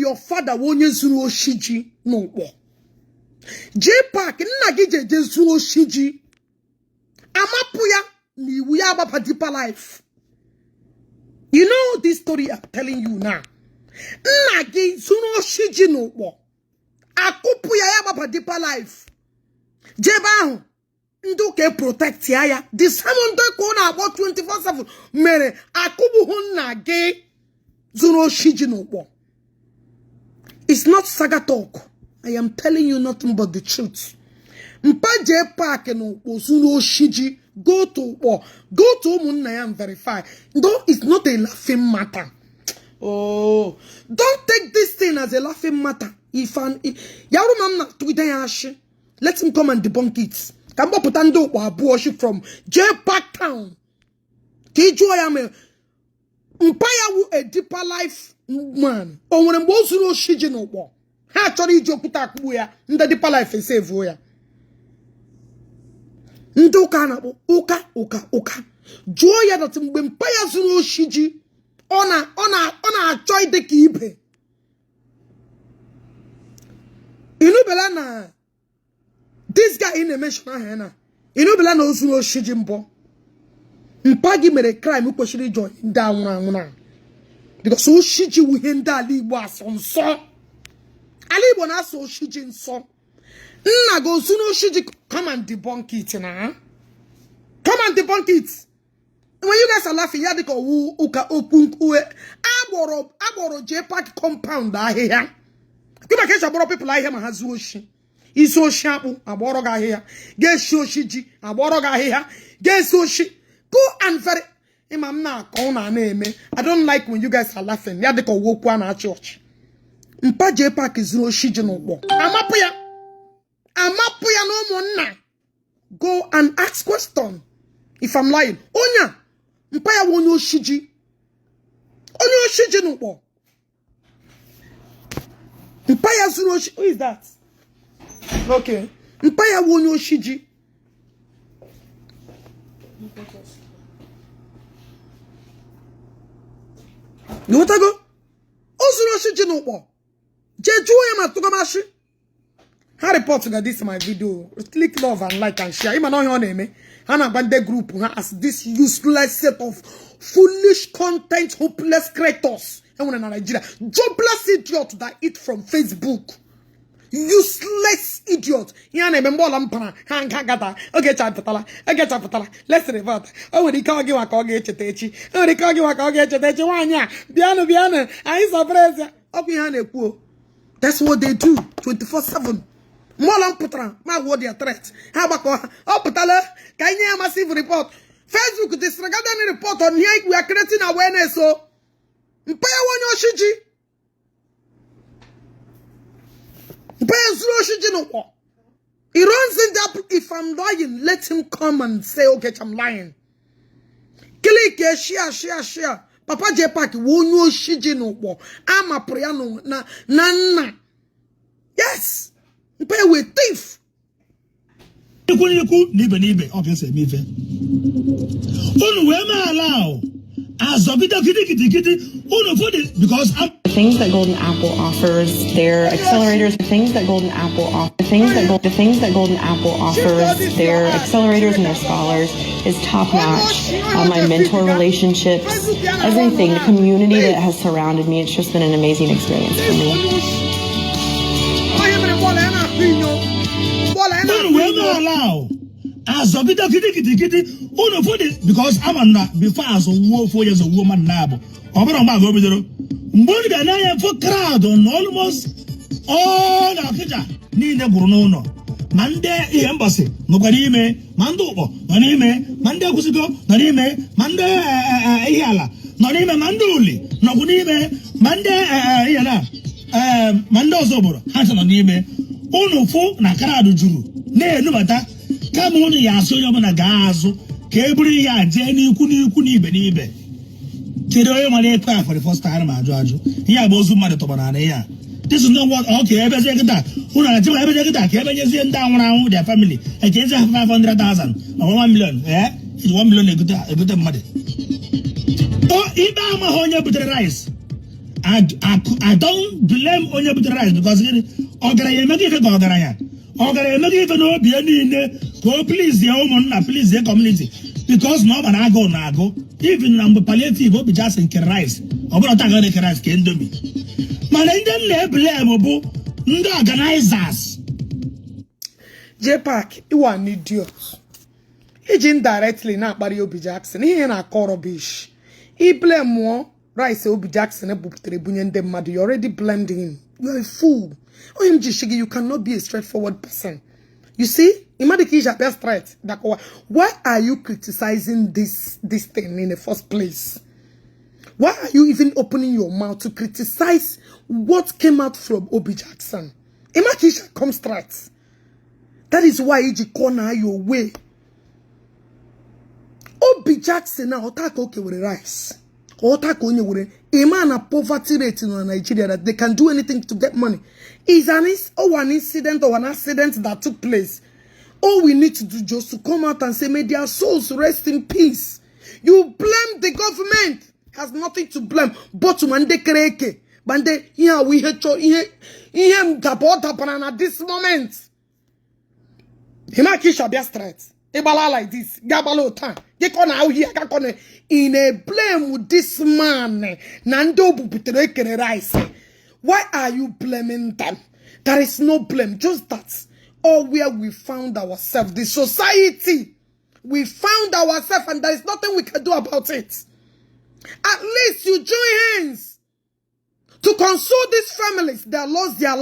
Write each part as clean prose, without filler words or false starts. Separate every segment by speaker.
Speaker 1: your father wonye zuru oshiji n'ụkpọ. Jpac nna gị jeje zuru oshiji. Amapụ ya na iwu ya agbapa deeper life. You know this story I'm telling you now. Nna gị zuru oshiji n'ụkpọ. Akụpụ ya ya agbapa deeper life. Jebe ahụ ndo ke protect ya. The same ndo ko na about 24/7 mere akụpụ hụ nna gị zuru oshiji n'ụkpọ. It's not saga talk. I am telling you nothing but the truth. Mpa Jpac no zuru oshiji. Go to Umunna and verify. Though it's not a laughing matter. Oh, don't take this thing as a laughing matter. If Yarumam Twitter yash, let him come and debunk it. Kamba putando wabuoshi from Jpac town. Tijuayame Mpaya wu a deeper life man. Or when Mbosu Shiji no war. Actually, Jokuta Kuya, the deeper life is safe for ya. Ndoka na uka joya that mpaya zuru oshiji ona joy de kibe inubela na this guy in a mention ahena inubela na zuru oshiji mbo mpagi mere crime kwesiri joy nda anwuna because oshiji wu henda ali Igbo asonso ali Igbo na so oshiji nso. Nna go zuru oshiji. Come and debunk it now. Come and debunk it. When you guys are laughing, you go uka opun uwe. Aboro Jpac compound here. Give a case about people like him and has oshi. He's so sharp. Aboro ga here. Get shoshiji. Aboro ga here. Get soshi. Go and very. I'm not corner name. I don't like when you guys are laughing. You go walk one at church. Mpa Jpac is oshiji no bo. Amapuya. Amapuya no monna. Go and ask question. If I'm lying. Onya. Mpaya wonyo shiji. Onyo shiji no bo. Mpaya zuro shiji. Who is that? Okay. Mpaya wonyo shiji. You want to go? Ozuro shiji no bo. Jeju ya matugamashi. I report to this my video. Click love and like and share. Even on your name, and about the group as this useless set of foolish content, hopeless creators. And in Nigeria, jobless idiot that eat from Facebook. Useless idiot. Yana membola mpana. Hangagata. Ogechi Okeke. Let's revert. Oh, when he can't give a Ogechi. Oh, they can't give a Ogechi. Wanya. Biano. I surprise. Obi. That's what they do. 24/7. Molan putra, my word their threat. How about Putala? Can you a massive report? Facebook disregard any report on here. We are creating awareness. So, Mpaya Wanyo Shiji. Mpaya Zuro Shiji no war. He runs in that. If I'm lying, let him come and say, okay, I'm lying. Click, share. Papa Jpac Wanyo Shiji no war. I'm a priano na. Yes. Pay with thief.
Speaker 2: Nibe, obviously, me. Allow as a bit of because
Speaker 3: the things that Golden Apple offers, their accelerators, the things that Golden Apple offers, their accelerators and their scholars is top notch. My mentor relationships, everything, the community that has surrounded me, it's just been an amazing experience for me.
Speaker 2: Allow as a bit of because I'm not before as a 4 years of woman now. For crowd on almost all the Nina Bruno. Mande embassy, nobody may, Mandubo, Nanime, Mande Kusigo, Nanime, Mande Ayala, Nanime Manduli, Nobunime, Mande Ayala, Mandozobor, Hanson Nime, Uno fo na crowd juru. Ne nubata, come on ya so yamana gazo, Cabri ya Jenny Kuni Benibe. Chido money for the first time, my judge. Here was Mother Tobanana. This is not what okay, ever say that. Who are two ever say that? Ever you down around with their family. I guess 500,000 or 1 million. Eh? It's 1 million a good money. Oh, Ibama Honya with the rice. I don't blame onye butere rice because ogaranya emego ife ka ogaranya emego ife na obi niile go please ya ụmụnna please the community because no man agụ na agụ even na mgbe palliative obi just nke rice ọ bụrụ ta ga nke rice ka endomi mana ndị na-blame bụ ndị organizers.
Speaker 1: Jpac, you are an idiot. Iji indirectly na akpari Obi Jackson ihe na akọ rubbish. He blame more rice Obi Jackson ebuputere bunye ndị mmadụ. You already blamed him. You are a fool. OMG Shigi, you cannot be a straightforward person. You see? Why are you criticizing this thing in the first place? Why are you even opening your mouth to criticize what came out from Obi Jackson? Imakisha come straight. That is why Iji corner your way. Obi Jackson now otako okay with rice. Otako onye with a man a poverty rate in Nigeria that they can do anything to get money. Is an incident or an accident that took place. All we need to do just to come out and say, may their souls rest in peace. You blame the government. Has nothing to blame. But mande kereke. Bande here we hate here at this moment. Himakisha be straight. Ebala like this. Gabalo time. They come out here. In a blame with this man. Nando buputere kere rice. Why are you blaming them? There is no blame. Just that. Or where we found ourselves. The society. We found ourselves and there is nothing we can do about it. At least you join hands to console these families that lost their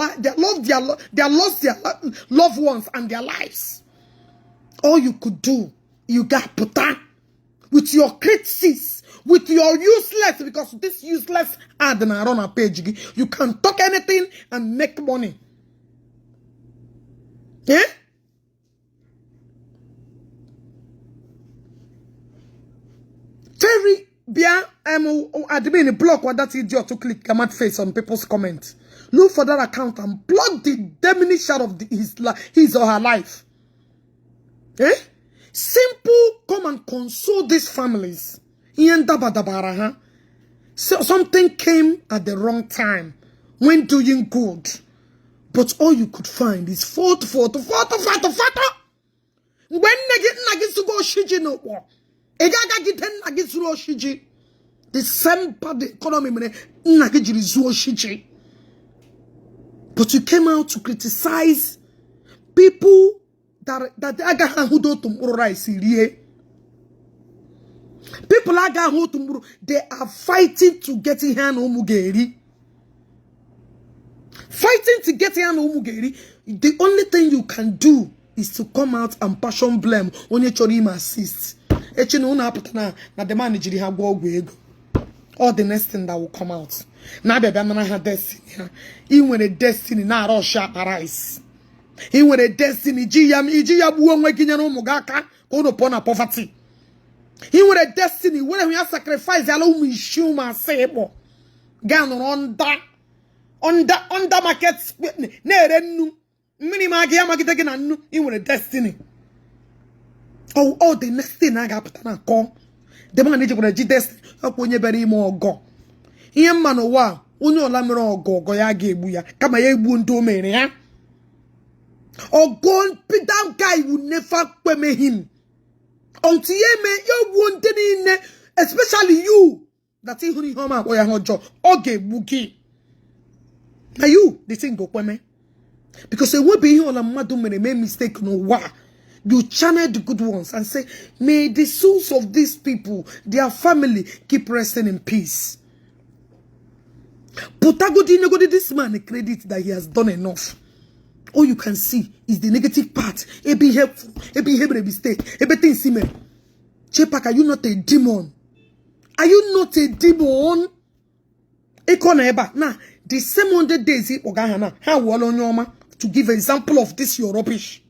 Speaker 1: loved ones and their lives. All you could do, you got put on with your critics, with your useless, because this useless ad and on a page, you can talk anything and make money. Yeah? Very bien, admin block what that idiot to click come at face on people's comments. Look for that account and block the diminished out of his or her life. Eh? Simple, come and console these families. So something came at the wrong time when doing good. But all you could find is photo. When nagis to go shiji no war. Egaga giten nagis ro shiji. The same part the economy nagijiri zuo shiji. But you came out to criticize people that aga hudo tomorrow rice rie. People aga hudo tomorrow, they are fighting to get in hand omugeri. Fighting to get in Umugeri, the only thing you can do is to come out and passion blame on your chorim assist. Na the manager have all the next thing that will come out. Now the banana had destiny. Even when a destiny now all sharp arise. Even when a destiny Ijiyam waking your mugaka on upon a poverty. Even when a destiny when we have sacrificed allow me shuma sable. Gan on that. Under market ne minima gia magita gena in with a destiny. Oh, the next thing I got na call. The man is going to destiny. When you bury more go. Here man o wa unyo lamero go ya gebuya. Kama ye bunto me ya. Or go that guy will never peme him. Until ye me you won't in especially you that he huni homa or ya job. Okay, buki. Now you, the thing go kweme. Because it won't be here on a madu make mistake no wa. You channel the good ones and say, may the souls of these people, their family, keep resting in peace. But this man a credit that he has done enough. All you can see is the negative part. It be helpful, it be helpful mistake, everything similar. Jpac, are you not a demon? Are you not a demon? Nah. The same 100 days, to give example of this your rubbish.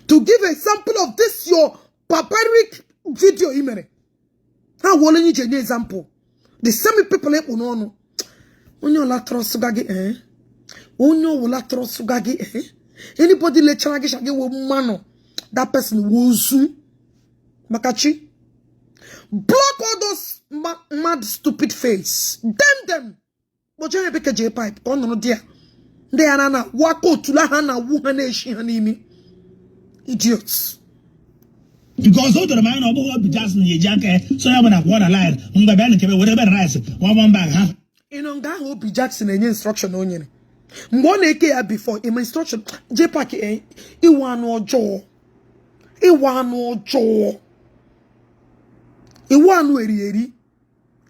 Speaker 1: To give example of this your barbaric video image. How will you change example? The same people no. Onyo la trosugagi Onyo la trosugagi Anybody lecture shage wo mano. That person will soon. Makachi. Block all those mad stupid face. Them. But you have a Jpac. Oh no, dear. They are na wako tulahana wuhane shihanimi. Idiots.
Speaker 2: Because all the man of all just in Jpac, so I'm gonna water line. Whatever rice, one bag, huh?
Speaker 1: In on that will be Jackson any instruction on you. One AK before in my instruction, Jpac Iwan or jaw. Iwan or jaw. Iwan weri.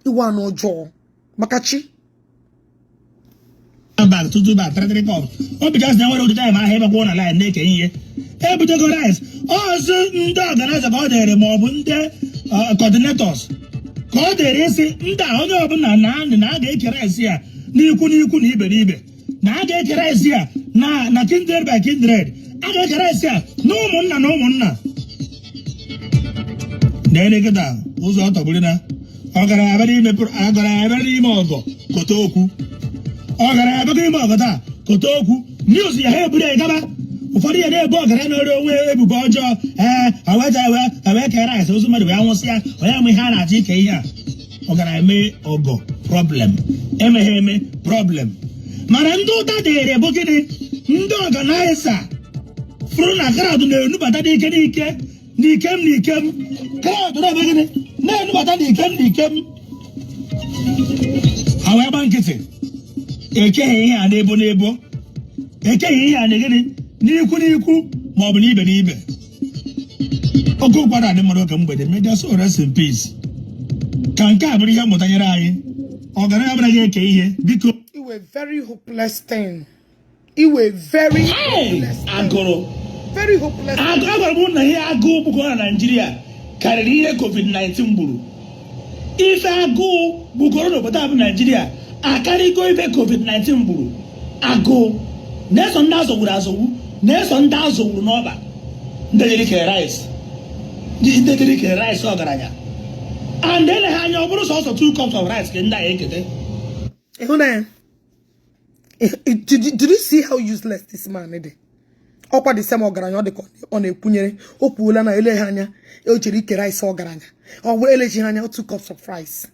Speaker 1: Iwan or jaw. Makachi.
Speaker 2: Back to do that, 3 cups. Oh, because now all the time I have a water line naked here. Hey, but the rice. Oh, certain organize about the mob coordinators. Call the race down open and now they can rise here. Niku believe. Now they can rise here. Na kindred by kindred. I get rise here. No monna. Then they get down. Who's out of Bulina? I'm gonna have any more Kotoku. I'm gonna have a more Kotoku. News your hair, Budegaba. For the day, Bog, I know the way, Bojo, I work at us, also, I won't say, I we had a GK here. Okay, I may go problem. Problem. Marando that day, Bokini, Ndoganaisa. Fruna crowd, no, but I didn't Nikem, crowd, no, but I didn't however, I'm getting. Eke and Ebo, Eke and again. Niku, Mobili Believe. Oko Pada de Moroccan, but they made us all rest in peace. Canca Bria Motayarai, or the Rabbi because
Speaker 1: it was very hopeless thing. It was very hopeless. Very hopeless.
Speaker 2: I go to Nigeria, carry COVID-19 buru. If I go Bukoro, Nigeria, I carry go COVID-19 buru. I go. Next on that, next on that, will know about the rice. The rice, and then I had also 2 cups of rice.
Speaker 1: Did you see how useless this man is? Opa the same organ on a punyere, Opulana Elehania, Ojerique rice organanya, or Elehania 2 cups of rice.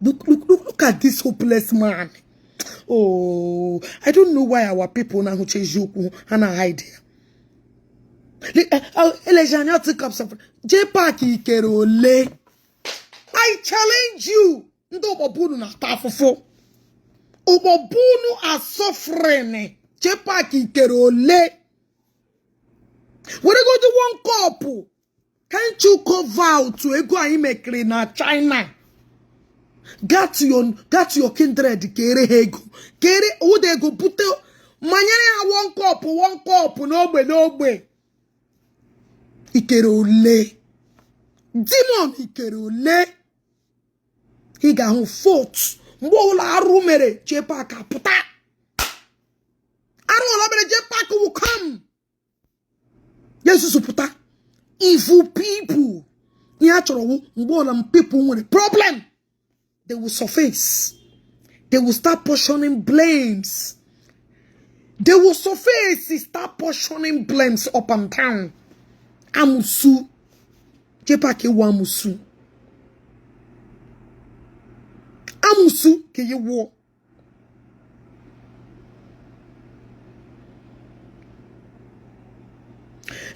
Speaker 1: Look at this hopeless man. Oh, I don't know why our people now who change you and hide here. Elejanya 2 cups of Jpac Kerole. I challenge you. Ndo babunu na tafofo. Obabunu are suffering. Jpac Kerole. When you go to 1 cup, can't you cover out to ego imekri na China? Got to your kindred, kere hego. Kere who they go put manyere 1 cup, no be. Ikerole. Demon Ikerole. He got who fought. Mbola rumere Jpac puta. Arumere Jpac will come. Yes, puta. Evil people. Natural mbola people with a problem. They will surface. They will start portioning blames. They will surface, start portioning blames up and down. Amusu. Jpac wa amusu. Amusu ke ye wo.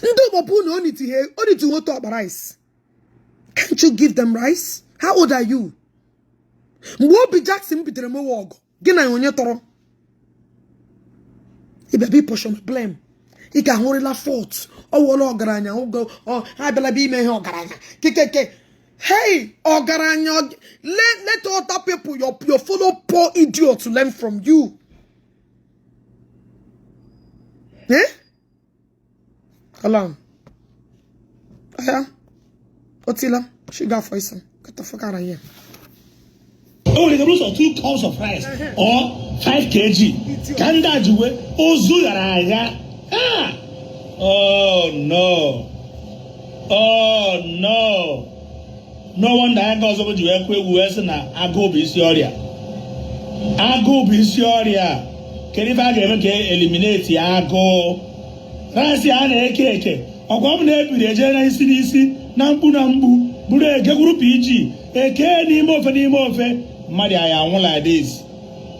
Speaker 1: Ndo babu no only to want to talk about rice. Can't you give them rice? How old are you? Mwobi Jackson bitere mo wogo. Gina yonye toro. Ibe bi portion blame. Ika hori la fault. O wolo ogaranya ogo. Oh, ha bela bi me ogaranya. Kekeke. Hey, ogaranya. Let other people your fellow poor idiots learn from you. Eh? Alam. Aya. Otila. She got for some. Get the fuck out of here.
Speaker 2: Oh, the rules of 2 cups of rice or 5 kg. Can that do it? Oh, Zulaga. Ah! Oh, no. Oh, no. No wonder I goes over to Equi and I go be Syria. I go be Syria. Can if I eliminate Yago? Rasi and Ekeke. Or come there with the general CDC, Nambu. buru eke gwuru PG eke n'ime ofe mmadụ anyị anwụ like this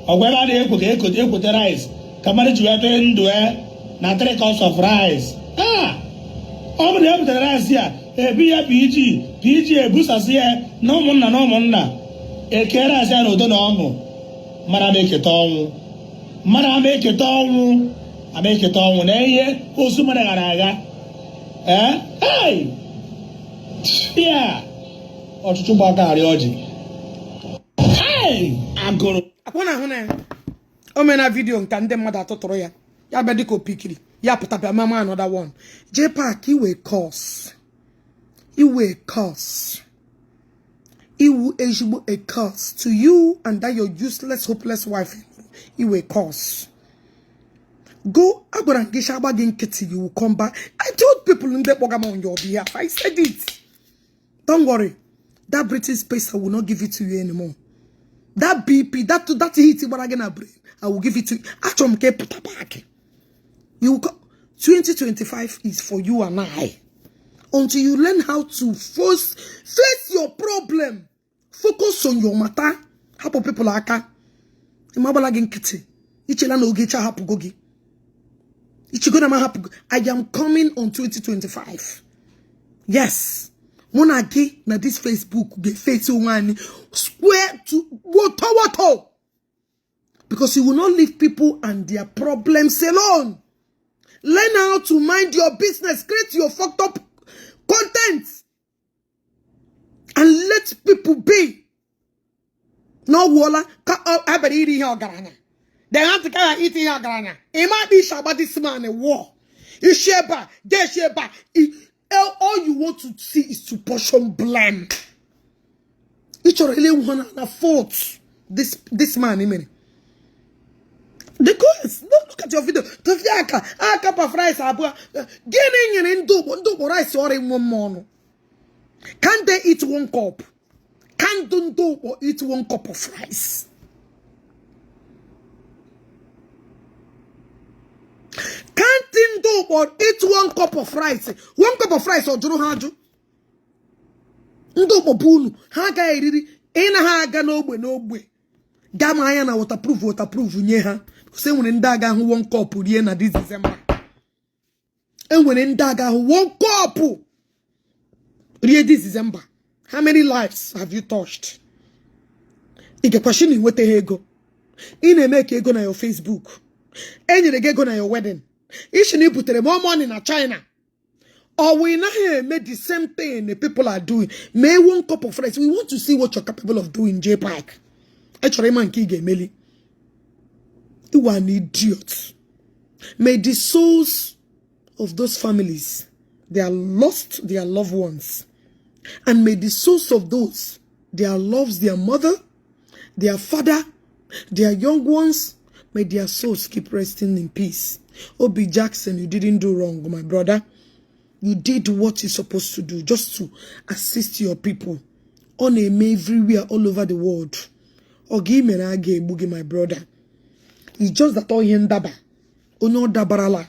Speaker 2: ọgwara dị ekwe ka ekwete rice ka mmadụ ji wete ndụ na 3 cups of rice ọ bụ na ebutere rice ya ebi ya PG ebusasị ya na ụmụnna eke rice ya na udo na ọṅụ mmadụ ama eketa ọnwụ na ihe osu mmadụ gara agha ọtụtụ gbakari ọjị agụrụ
Speaker 1: akwụna ahụ na o mena vidio nke ndị mmadụ atụtụrụ ya bịa dịka opikiri ya pụtabịa mama another one. Jpac iwe curse iwu ezigbo a curse to you and that your useless hopeless wife iwe curse. Go agwara nke shagba gị nkịtị, you will come back. I told people in the program on your behalf. I said it. Don't worry. That British space I will not give it to you anymore. That BP, that heat what I gonna bring, I will give it to you. Actually, put back. You 2025 is for you and I. Until you learn how to face your problem. Focus on your matter. How people aka. Imabala gị nkịtị. Ichela na Ogechi hapụ gogi. I am coming on 2025. Yes. Monagi na this Facebook get face one square to water. Because you will not leave people and their problems alone. Learn how to mind your business. Create your fucked up content. And let people be. No wala they have to carry eating your grana. It might be Shabbat this man a war. You share back, they share back. All you want to see is to portion blame. Each really want to afford this man, amen. The course, look at your video. A cup of rice, getting in do rice or in 1 morning. Can they eat 1 cup? Can don't do or eat 1 cup of rice? Can't do or eat 1 cup of rice. 1 cup of rice or Juru Haju. Ndo Bobunu, Haga Iri, Ena Haga no bwe. Gamaya na waterproof, Nyeha. Say when in Daga who 1 cup Uriena this December. And when in Daga who 1 cup Uriena this December. How many lives have you touched? Ike question in what the ego. In a make ego na your Facebook. And you go na your wedding. You should put more money in China. Or we not here make the same thing the people are doing. May 1 cup of rice. We want to see what you're capable of doing, Jpac. Actually, man, Meli. You are an idiot. May the souls of those families, they are lost their loved ones. And may the souls of those, their loves, their mother, their father, their young ones, may their souls keep resting in peace. Obi Jackson, you didn't do wrong, my brother. You did what you're supposed to do, just to assist your people. On a everywhere, all over the world. Ogi menage bugi, my brother. It's just that all yendaba. Onyo dabarala.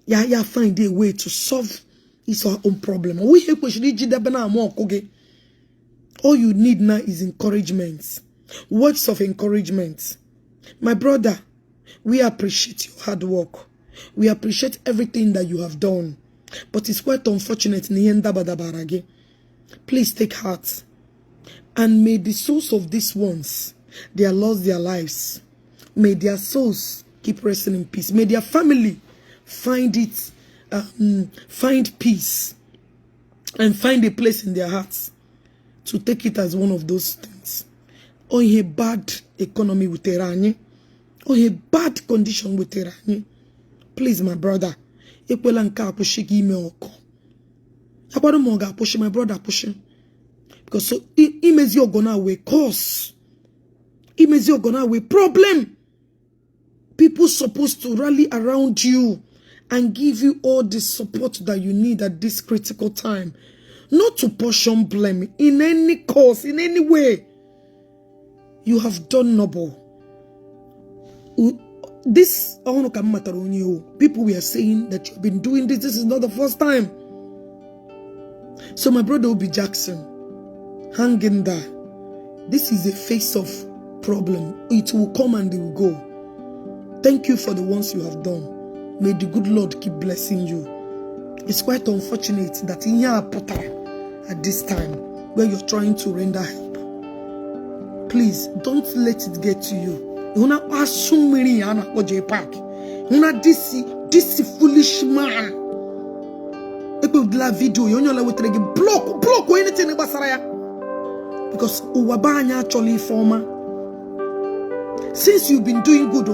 Speaker 1: Ya find a way to solve his own problem. All you need now is encouragement. Words of encouragement. My brother, we appreciate your hard work. We appreciate everything that you have done. But it's quite unfortunate. Please take heart. And may the souls of these ones, they have lost their lives. May their souls keep resting in peace. May their family find peace. And find a place in their hearts to take it as one of those things. Or a bad economy with Irani. Or a bad condition with Irani. Please, my brother. My brother pushing. Because so image you're gonna away cause. Image you're gonna away problem. People supposed to rally around you and give you all the support that you need at this critical time. Not to portion blame in any cause, in any way. You have done noble. This, people we are saying that you've been doing this. This is not the first time. So my brother Obi Jackson, hang in there. This is a face of problem. It will come and it will go. Thank you for the ones you have done. May the good Lord keep blessing you. It's quite unfortunate that in your portal at this time where you're trying to render help. Please don't let it get to you. You know, assuming Jpac. You know, this foolish man. La video you know block anything about Saraya because Uwabanya actually former. Since you've been doing good, the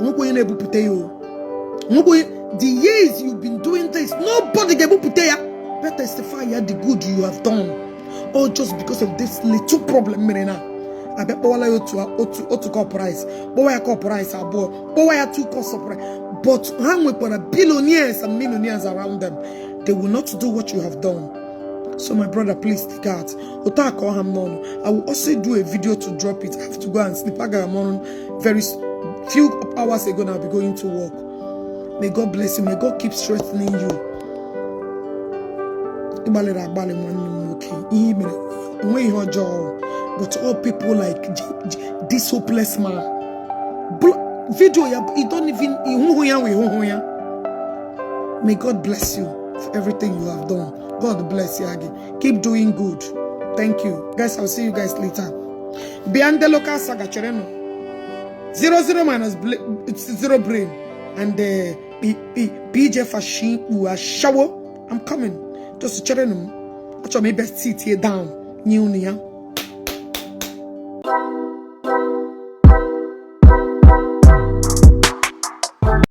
Speaker 1: years you've been doing this, nobody can better testify the good you have done, or just because of this little problem. I bet all you to call price, price but hang with billionaires and millionaires around them. They will not do what you have done. So my brother, please take out. I will also do a video to drop it. I have to go and sleep. I got very few hours ago. I'll be going to work. May God bless you. May God keep strengthening you. But all people like this hopeless man. Video, you don't even. May God bless you for everything you have done. God bless you again. Keep doing good. Thank you. Guys, I'll see you guys later. Beyond the local saga, 0 minus it's 0 brain. And the PJ Fashin who are shower. I'm coming. Just to check them. Actually, maybe sit here down. New.